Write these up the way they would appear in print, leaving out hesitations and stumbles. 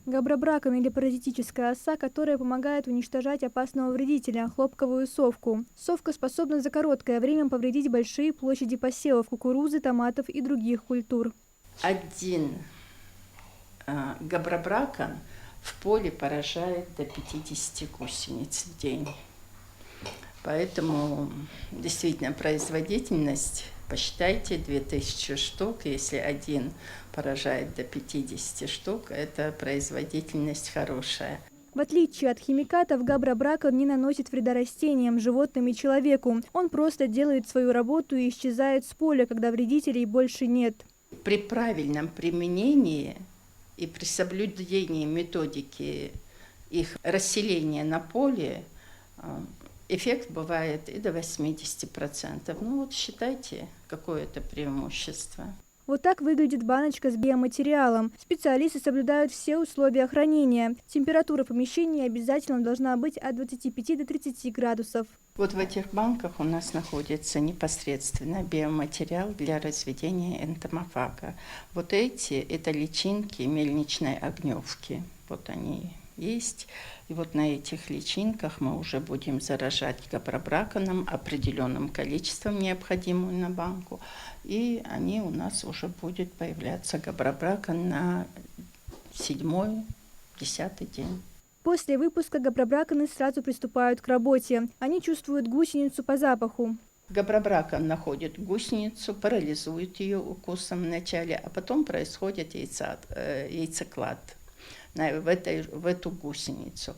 Габрабракон или паразитическая оса, которая помогает уничтожать опасного вредителя – хлопковую совку. Совка способна за короткое время повредить большие площади посевов кукурузы, томатов и других культур. Один габрабракон в поле поражает до 50 гусениц в день. Поэтому действительно производительность, посчитайте, 2000 штук, если один поражает до 50 штук, это производительность хорошая. В отличие от химикатов, габрабракон не наносит вреда растениям, животным и человеку. Он просто делает свою работу и исчезает с поля, когда вредителей больше нет. При правильном применении и при соблюдении методики их расселения на поле эффект бывает и до 80%. Ну вот считайте, какое это преимущество. Вот так выглядит баночка с биоматериалом. Специалисты соблюдают все условия хранения. Температура помещения обязательно должна быть от 25 до 30 градусов. Вот в этих банках у нас находится непосредственно биоматериал для разведения энтомофага. Вот эти – это личинки мельничной огневки. Вот они есть. И вот на этих личинках мы уже будем заражать габрабраконом определенным количеством, необходимым на банку. И они у нас уже будет появляться габрабракон на 7-10 день. После выпуска габрабраконы сразу приступают к работе. Они чувствуют гусеницу по запаху. Габрабракон находит гусеницу, парализует ее укусом вначале, а потом происходит яйцеклад в эту гусеницу.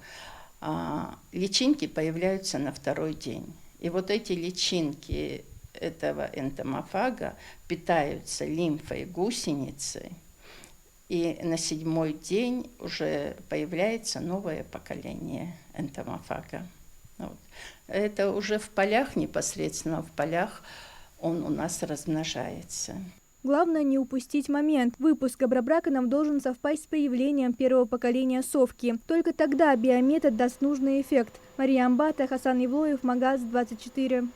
Личинки появляются на второй день. И вот эти личинки этого энтомофага питаются лимфой гусеницы, и на 7-й день уже появляется новое поколение энтомофага. Вот. Это уже в полях, непосредственно в полях он у нас размножается. Главное не упустить момент. Выпуск габрабраконов должен совпасть с появлением первого поколения совки. Только тогда биометод даст нужный эффект. Мария Амбата, Хасан Ивлоев, Магаз 24.